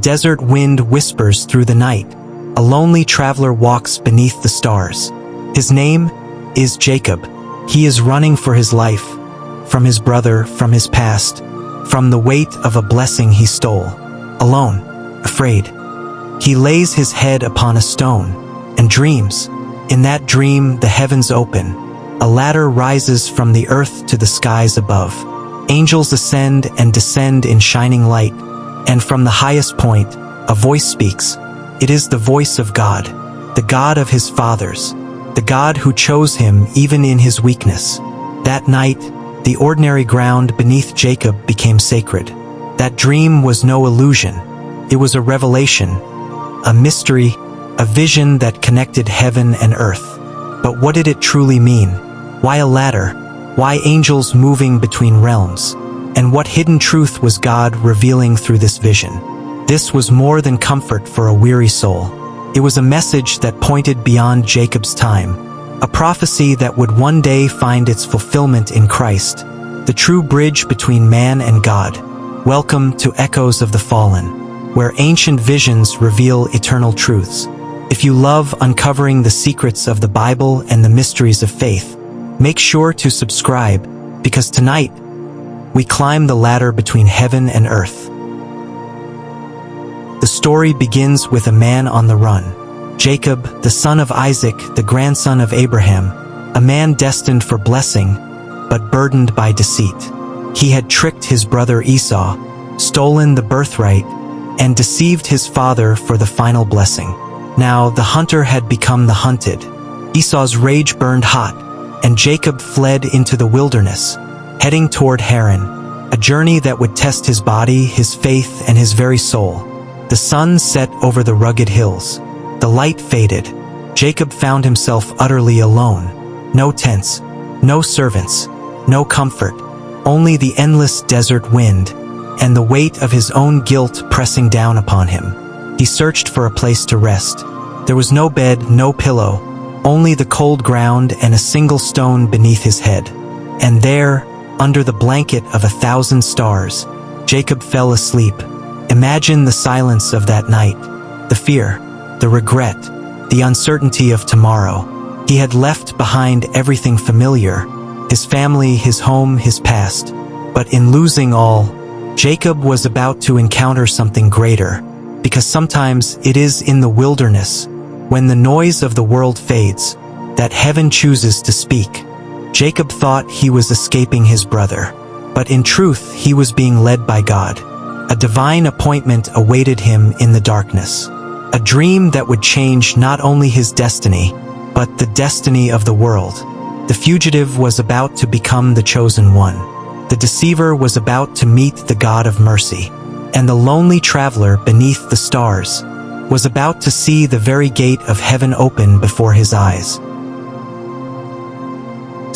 desert wind whispers through the night. A lonely traveler walks beneath the stars. His name is Jacob. He is running for his life, from his brother, from his past, from the weight of a blessing he stole. Alone, afraid, he lays his head upon a stone and dreams. In that dream, the heavens open. A ladder rises from the earth to the skies above. Angels ascend and descend in shining light, and from the highest point, a voice speaks. It is the voice of God, the God of his fathers, the God who chose him even in his weakness. That night, the ordinary ground beneath Jacob became sacred. That dream was no illusion. It was a revelation, a mystery, a vision that connected heaven and earth. But what did it truly mean? Why a ladder? Why angels moving between realms? And what hidden truth was God revealing through this vision? This was more than comfort for a weary soul. It was a message that pointed beyond Jacob's time, a prophecy that would one day find its fulfillment in Christ, the true bridge between man and God. Welcome to Echoes of the Fallen, where ancient visions reveal eternal truths. If you love uncovering the secrets of the Bible and the mysteries of faith, make sure to subscribe, because tonight, we climb the ladder between heaven and earth. The story begins with a man on the run. Jacob, the son of Isaac, the grandson of Abraham, a man destined for blessing, but burdened by deceit. He had tricked his brother Esau, stolen the birthright, and deceived his father for the final blessing. Now the hunter had become the hunted. Esau's rage burned hot, and Jacob fled into the wilderness, heading toward Haran, a journey that would test his body, his faith, and his very soul. The sun set over the rugged hills. The light faded. Jacob found himself utterly alone. No tents, no servants, no comfort, only the endless desert wind, and the weight of his own guilt pressing down upon him. He searched for a place to rest. There was no bed, no pillow, only the cold ground and a single stone beneath his head. And there, under the blanket of 1,000 stars, Jacob fell asleep. Imagine the silence of that night, the fear, the regret, the uncertainty of tomorrow. He had left behind everything familiar, his family, his home, his past. But in losing all, Jacob was about to encounter something greater, because sometimes it is in the wilderness, when the noise of the world fades, that heaven chooses to speak. Jacob thought he was escaping his brother, but in truth he was being led by God. A divine appointment awaited him in the darkness, a dream that would change not only his destiny, but the destiny of the world. The fugitive was about to become the chosen one. The deceiver was about to meet the God of mercy, and the lonely traveler beneath the stars was about to see the very gate of heaven open before his eyes.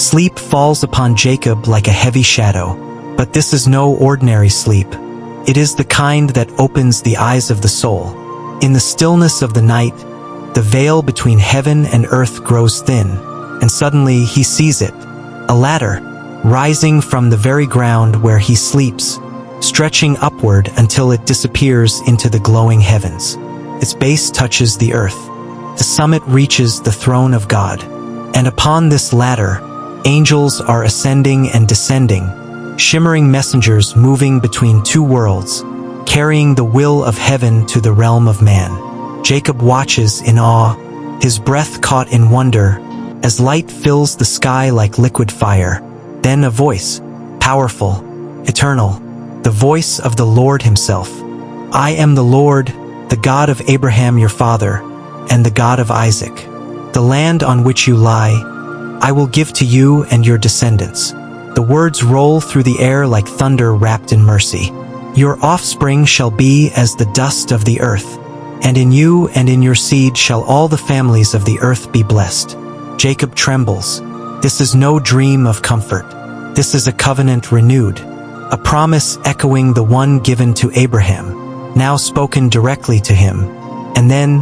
Sleep falls upon Jacob like a heavy shadow, but this is no ordinary sleep. It is the kind that opens the eyes of the soul. In the stillness of the night, the veil between heaven and earth grows thin, and suddenly he sees it, a ladder, rising from the very ground where he sleeps, stretching upward until it disappears into the glowing heavens. Its base touches the earth. The summit reaches the throne of God. And upon this ladder, angels are ascending and descending, shimmering messengers moving between two worlds, carrying the will of heaven to the realm of man. Jacob watches in awe, his breath caught in wonder, as light fills the sky like liquid fire. Then a voice, powerful, eternal, the voice of the Lord himself. I am the Lord, the God of Abraham your father, and the God of Isaac. The land on which you lie, I will give to you and your descendants. The words roll through the air like thunder wrapped in mercy. Your offspring shall be as the dust of the earth, and in you and in your seed shall all the families of the earth be blessed. Jacob trembles. This is no dream of comfort. This is a covenant renewed, a promise echoing the one given to Abraham, now spoken directly to him. And then,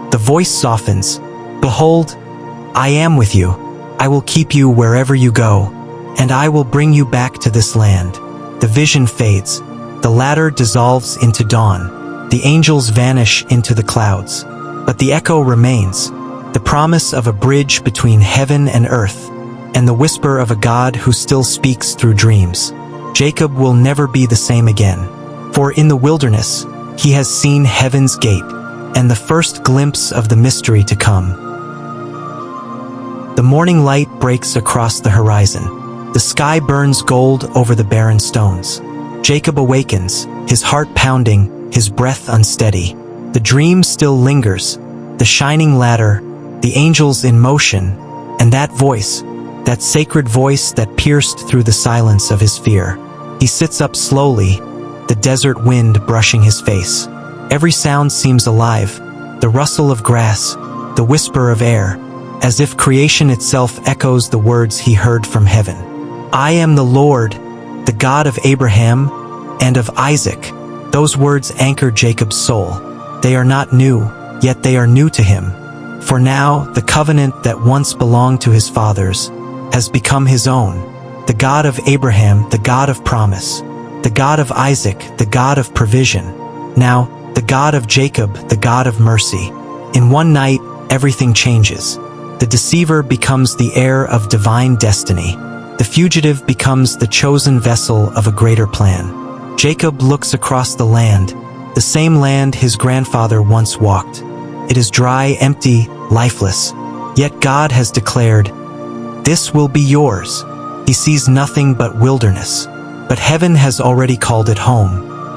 the voice softens. Behold, I am with you. I will keep you wherever you go, and I will bring you back to this land. The vision fades. The ladder dissolves into dawn. the angels vanish into the clouds. But the echo remains, the promise of a bridge between heaven and earth, and the whisper of a God who still speaks through dreams. Jacob will never be the same again, for in the wilderness, he has seen heaven's gate, and the first glimpse of the mystery to come. The morning light breaks across the horizon. The sky burns gold over the barren stones. Jacob awakens, his heart pounding, his breath unsteady. The dream still lingers, the shining ladder, the angels in motion, and that voice, that sacred voice that pierced through the silence of his fear. He sits up slowly, the desert wind brushing his face. Every sound seems alive, the rustle of grass, the whisper of air, as if creation itself echoes the words he heard from heaven. I am the Lord, the God of Abraham and of Isaac. Those words anchor Jacob's soul. They are not new, yet they are new to him. For now, the covenant that once belonged to his fathers has become his own. The God of Abraham, the God of promise. The God of Isaac, the God of provision. Now, the God of Jacob, the God of mercy. In one night, everything changes. The deceiver becomes the heir of divine destiny. The fugitive becomes the chosen vessel of a greater plan. Jacob looks across the land, the same land his grandfather once walked. It is dry, empty, lifeless. Yet God has declared, "This will be yours." He sees nothing but wilderness. But heaven has already called it home.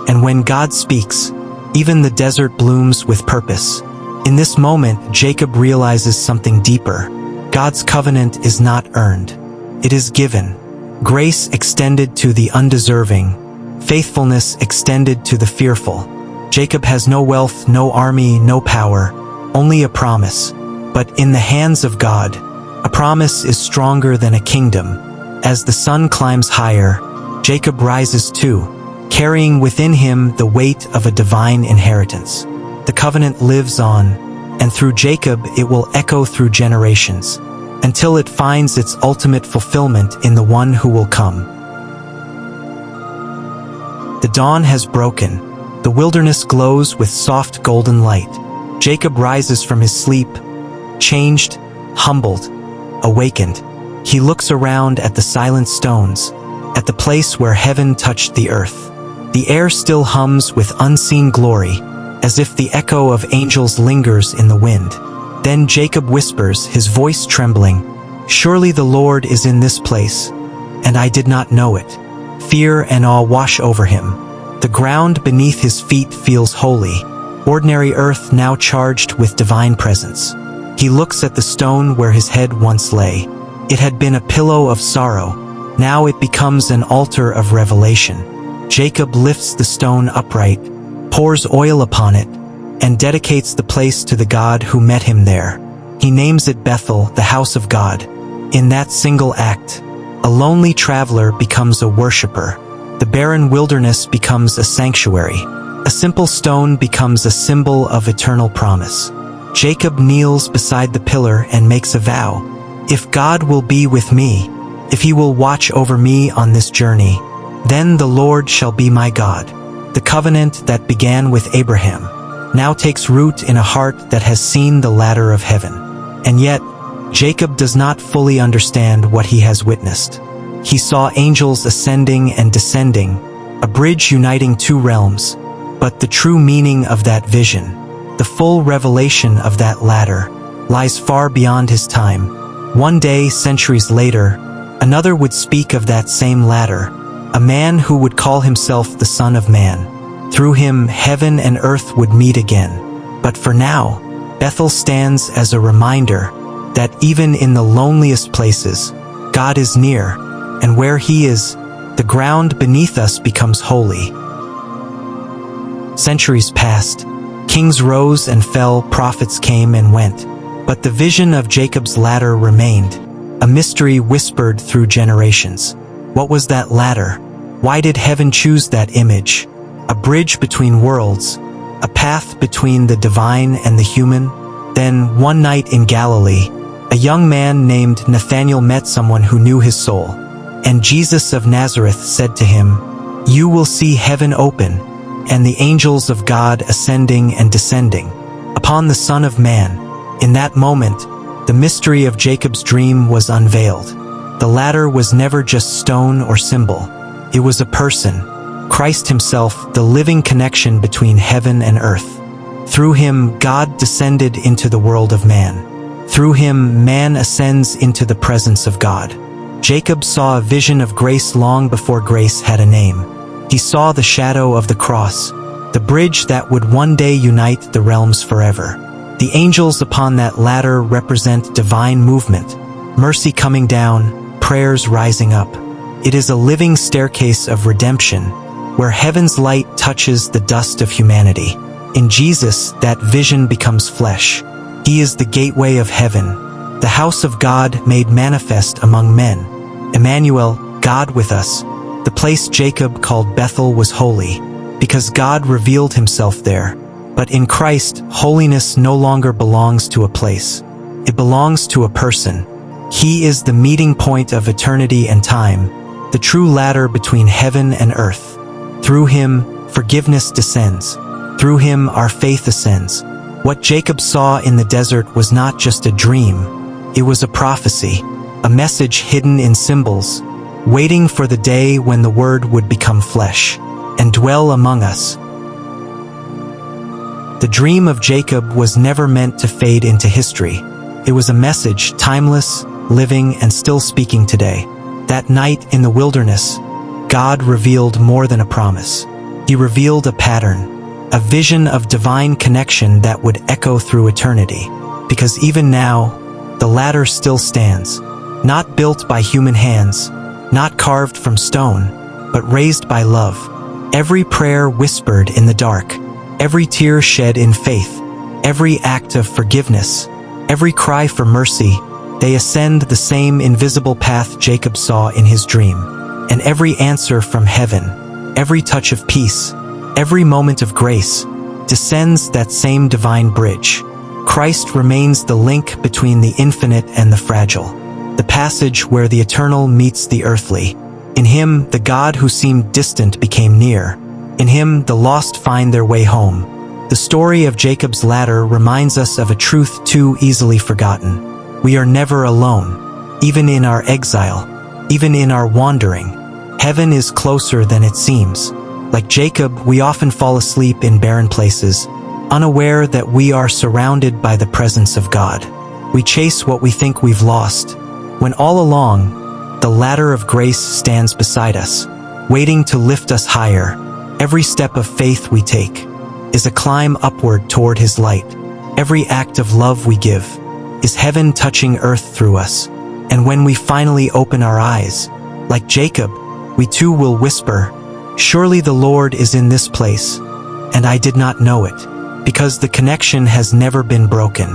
And when God speaks, even the desert blooms with purpose. In this moment, Jacob realizes something deeper. God's covenant is not earned. It is given. Grace extended to the undeserving. Faithfulness extended to the fearful. Jacob has no wealth, no army, no power, only a promise. But in the hands of God, a promise is stronger than a kingdom. As the sun climbs higher, Jacob rises too, carrying within him the weight of a divine inheritance. The covenant lives on, and through Jacob it will echo through generations, until it finds its ultimate fulfillment in the one who will come. The dawn has broken. The wilderness glows with soft golden light. Jacob rises from his sleep, changed, humbled, awakened. He looks around at the silent stones, at the place where heaven touched the earth. The air still hums with unseen glory, as if the echo of angels lingers in the wind. Then Jacob whispers, his voice trembling, "Surely the Lord is in this place, and I did not know it." Fear and awe wash over him. The ground beneath his feet feels holy, ordinary earth now charged with divine presence. He looks at the stone where his head once lay. It had been a pillow of sorrow. Now it becomes an altar of revelation. Jacob lifts the stone upright, pours oil upon it, and dedicates the place to the God who met him there. He names it Bethel, the house of God. In that single act, a lonely traveler becomes a worshiper. The barren wilderness becomes a sanctuary. A simple stone becomes a symbol of eternal promise. Jacob kneels beside the pillar and makes a vow. If God will be with me, if he will watch over me on this journey, then the Lord shall be my God. The covenant that began with Abraham now takes root in a heart that has seen the ladder of heaven. And yet, Jacob does not fully understand what he has witnessed. He saw angels ascending and descending, a bridge uniting two realms, but the true meaning of that vision, the full revelation of that ladder, lies far beyond his time. One day, centuries later, another would speak of that same ladder, a man who would call himself the Son of Man. Through him, heaven and earth would meet again. But for now, Bethel stands as a reminder that even in the loneliest places, God is near, and where he is, the ground beneath us becomes holy. Centuries passed. Kings rose and fell, prophets came and went. But the vision of Jacob's ladder remained, a mystery whispered through generations. What was that ladder? Why did heaven choose that image? A bridge between worlds, a path between the divine and the human? Then, one night in Galilee, a young man named Nathanael met someone who knew his soul. And Jesus of Nazareth said to him, "You will see heaven open, and the angels of God ascending and descending upon the Son of Man. In that moment, the mystery of Jacob's dream was unveiled. The ladder was never just stone or symbol. It was a person, Christ himself, the living connection between heaven and earth. Through him, God descended into the world of man. Through him, man ascends into the presence of God. Jacob saw a vision of grace long before grace had a name. He saw the shadow of the cross, the bridge that would one day unite the realms forever. The angels upon that ladder represent divine movement, mercy coming down, prayers rising up. It is a living staircase of redemption, where heaven's light touches the dust of humanity. In Jesus, that vision becomes flesh. He is the gateway of heaven, the house of God made manifest among men. Emmanuel, God with us. The place Jacob called Bethel was holy, because God revealed himself there. But in Christ, holiness no longer belongs to a place. It belongs to a person. He is the meeting point of eternity and time, the true ladder between heaven and earth. Through him, forgiveness descends. Through him, our faith ascends. What Jacob saw in the desert was not just a dream. It was a prophecy, a message hidden in symbols, waiting for the day when the Word would become flesh and dwell among us. The dream of Jacob was never meant to fade into history. It was a message, timeless, living, and still speaking today. That night in the wilderness, God revealed more than a promise. He revealed a pattern, a vision of divine connection that would echo through eternity. Because even now, the ladder still stands, not built by human hands, not carved from stone, but raised by love. Every prayer whispered in the dark, every tear shed in faith, every act of forgiveness, every cry for mercy, they ascend the same invisible path Jacob saw in his dream. And every answer from heaven, every touch of peace, every moment of grace, descends that same divine bridge. Christ remains the link between the infinite and the fragile, the passage where the eternal meets the earthly. In him, the God who seemed distant became near. In him, the lost find their way home. The story of Jacob's ladder reminds us of a truth too easily forgotten. We are never alone, even in our exile, even in our wandering. Heaven is closer than it seems. Like Jacob, we often fall asleep in barren places, unaware that we are surrounded by the presence of God. We chase what we think we've lost, when all along, the ladder of grace stands beside us, waiting to lift us higher. Every step of faith we take is a climb upward toward his light. Every act of love we give is heaven touching earth through us. And when we finally open our eyes, like Jacob, we too will whisper, "Surely the Lord is in this place, and I did not know it," because the connection has never been broken.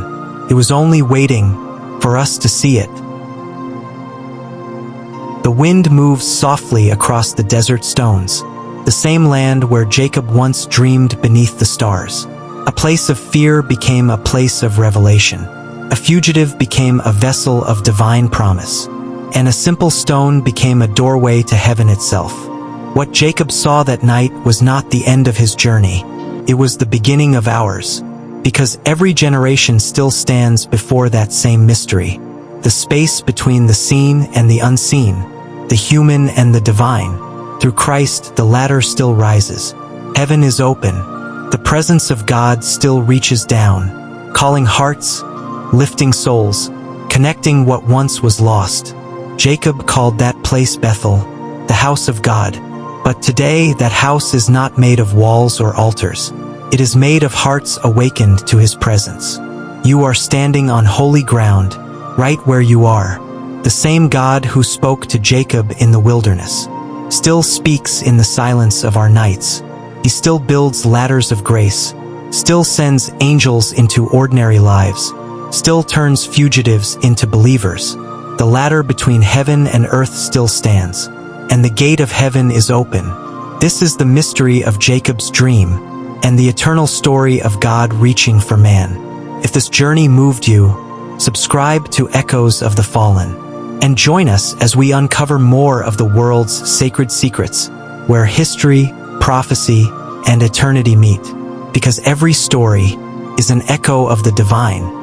It was only waiting for us to see it. The wind moves softly across the desert stones, the same land where Jacob once dreamed beneath the stars. A place of fear became a place of revelation. A fugitive became a vessel of divine promise, and a simple stone became a doorway to heaven itself. What Jacob saw that night was not the end of his journey. It was the beginning of ours, because every generation still stands before that same mystery. The space between the seen and the unseen, the human and the divine. Through Christ, the ladder still rises. Heaven is open. The presence of God still reaches down, calling hearts, lifting souls, connecting what once was lost. Jacob called that place Bethel, the house of God. But today, that house is not made of walls or altars. It is made of hearts awakened to his presence. You are standing on holy ground, right where you are. The same God who spoke to Jacob in the wilderness still speaks in the silence of our nights. He still builds ladders of grace, still sends angels into ordinary lives, still turns fugitives into believers. The ladder between heaven and earth still stands, and the gate of heaven is open. This is the mystery of Jacob's dream, and the eternal story of God reaching for man. If this journey moved you, subscribe to Echoes of the Fallen, and join us as we uncover more of the world's sacred secrets, where history, prophecy, and eternity meet, because every story is an echo of the divine.